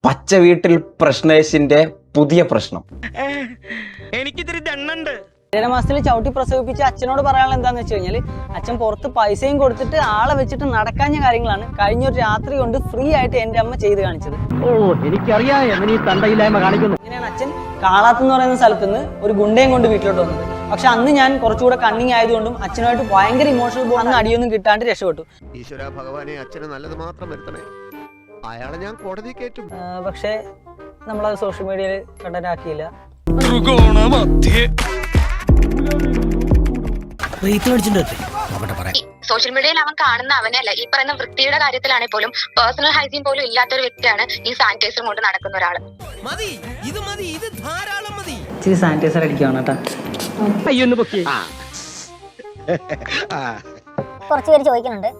പച്ച വീട്ടിൽ പ്രശ്നേഷിന്റെ പുതിയ പ്രശ്നം. എനിക്കിതിരി ദണ്ണുണ്ട്. 7 മാസത്തിൽ ചവിട്ടി പ്രസവിപ്പിച്ച് അച്ഛനോട് പറയാനുള്ള എന്താന്ന് വെച്ച് കഴിഞ്ഞാൽ അച്ഛൻ പുറത്ത് പൈസയും കൊടുത്തിട്ട് ആളെ വെച്ചിട്ട് നടക്കാഞ്ഞ കാര്യങ്ങളാണ് കഴിഞ്ഞൊരു രാത്രി കൊണ്ട് ഫ്രീ ആയിട്ട് എൻ്റെ അമ്മ ചെയ്ത് കാണിച്ചത്. എനിക്കറിയാം എങ്ങനെ ഈ തണ്ടയില്ലായ്മ കാണിക്കുന്നു. ഇങ്ങനെയാണ് അച്ഛൻ കാളാത്ത് എന്ന് പറയുന്ന സ്ഥലത്ത് നിന്ന് ഒരു ഗുണ്ടയും കൊണ്ട് വീട്ടിലോട്ട് വന്നത്. പക്ഷെ അന്ന് ഞാൻ കുറച്ചുകൂടെ കണ്ണിങ് ആയതുകൊണ്ടും അച്ഛനുമായിട്ട് ഭയങ്കര ഇമോഷണൽ അന്ന് അടിയൊന്നും കിട്ടാണ്ട് രക്ഷപ്പെട്ടു. ഈശ്വര ഭഗവാനെ അച്ഛന് നല്ലത് മാത്രം വരുത്തണേ, അയാളെ ഞാൻ കോടതി കയറ്റും. പക്ഷേ നമ്മളത് സോഷ്യൽ മീഡിയയിൽ കണ്ടന്റാക്കിയില്ല. സോഷ്യൽ മീഡിയയിൽ അവൻ കാണുന്ന അവനല്ല, ഈ പറയുന്ന വൃത്തിയുടെ കാര്യത്തിലാണെങ്കിൽ പോലും പേഴ്സണൽ ഹൈജീൻ പോലും ഇല്ലാത്തൊരു വ്യക്തിയാണ് ഈ സാനിറ്റൈസർ കൊണ്ട് നടക്കുന്ന ഒരാള്. ഇച്ചിരി സാനിറ്റൈസർ അടിക്കുകയാണ് കേട്ടോ. കുറച്ച് പേര് ചോദിക്കുന്നുണ്ട്,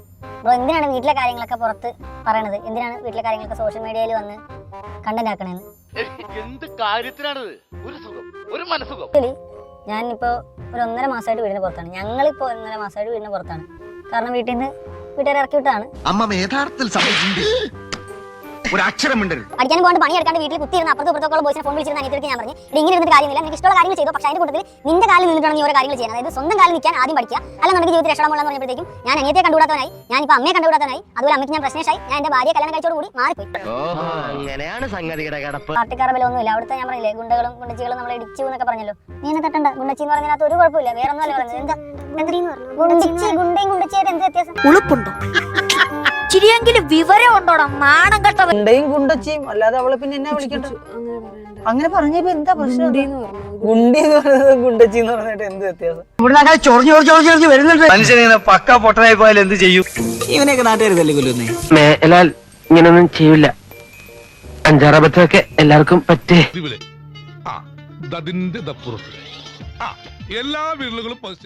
ബ്രോ എന്തിനാണ് വീട്ടിലെ കാര്യങ്ങളൊക്കെ പുറത്ത് പറയണത്, എന്തിനാണ് വീട്ടിലെ കാര്യങ്ങളൊക്കെ സോഷ്യൽ മീഡിയയിൽ വന്ന് കണ്ടന്റ് ആക്കണേന്ന്. ഞാനിപ്പോ ഒരു 1.5 മാസമായിട്ട് വീടിന് പുറത്താണ്. ഞങ്ങളിപ്പോ 1.5 മാസമായിട്ട് വീടിന് പുറത്താണ്. കാരണം വീട്ടിൽ നിന്ന് വീട്ടുകാരെ ഇറക്കി വിട്ടാണ്. അടിക്കാനും പോകാണ്ട് പണിയെടുക്കാണ്ട് വീട്ടിൽ കുത്തിയിരുന്ന അപ്പുറത്തും ഇപ്പുറത്തുള്ള ബോയ്സിനെ ഫോൺ വിളിച്ചിരുന്ന അനിയത്തിക്ക് ഞാൻ പറഞ്ഞു, ഇങ്ങനെ ഇരുന്നിട്ട് കാര്യമില്ല, നിനക്ക് ഇഷ്ടമുള്ള കാര്യങ്ങൾ ചെയ്തു, പക്ഷേ അതിന്റെ കൂട്ടത്തിൽ നിന്റെ കാലിൽ നിന്നിട്ടാണ് നീ ഓരോ കാര്യങ്ങൾ ചെയ്യാൻ. അതായത് സ്വന്തം കാലിൽ നിൽക്കാൻ ആദ്യം പഠിക്കുക, അല്ലെന്നുണ്ടെങ്കിൽ ജീവിതത്തിൽ രക്ഷപ്പെടാൻ പറഞ്ഞപ്പോഴത്തേക്കും ഞാൻ അനിയത്തെ കണ്ടുകൂടാത്തവനായി, ഞാനിപ്പോൾ അമ്മയെ കണ്ടുകൂടാത്തവനായി, അതുപോലെ അമ്മയ്ക്ക് ഞാൻ പ്രശ്നേഷായി, ഞാൻ എന്റെ ഭാര്യയെ കല്യാണം കഴിച്ചോട് കൂടി മാറിപ്പോയി. പാർട്ടിക്കാരുടെ ബലമൊന്നുമില്ല അവിടുത്തെ. ഞാൻ പറഞ്ഞില്ലേ, ഗുണ്ടകളും ഗുണ്ടച്ചികളും നമ്മളെ ഇടിച്ചു എന്നൊക്കെ പറഞ്ഞല്ലോ. നീ എന്നെ തട്ടണ്ട. ഗുണ്ടച്ചി എന്ന് പറഞ്ഞതിനകത്ത് ഒരു കുഴപ്പമില്ല, വേറെ ഒന്നുമല്ല പറഞ്ഞത്. എന്താ ഗുണ്ടയും ഗുണ്ടച്ചിയായിട്ട് എന്ത് വ്യത്യാസം? ഉളുപ്പുണ്ടോ? ചിരിയെങ്കിലും വിവരം ഉണ്ടോടാ നാണം കെട്ട. ഗുണ്ടയും ഗുണ്ടച്ചിയും അല്ലാതെ അവളെ പിന്നെ എന്നാ വിളിക്കണ്ട? അങ്ങനെ പറഞ്ഞപ്പോ എന്താ പ്രശ്നം? ഗുണ്ടി എന്ന് പറയുന്നത് ഗുണ്ടച്ചി എന്ന് പറഞ്ഞിട്ട് എന്ത് വ്യത്യാസം? മനുഷ്യനിങ്ങനെ പക്ക പൊട്ടനായി പോയാൽ എന്ത് ചെയ്യും? ഇവനെയൊക്കെ നാട്ടുകാർ തല്ലി കൊല്ലുന്നേ. മേലാൽ ഇങ്ങനൊന്നും ചെയ്യില്ല. 5-6 അബദ്ധമൊക്കെ എല്ലാവർക്കും പറ്റേ. അതിന്റെ എല്ലാ വീടുകളും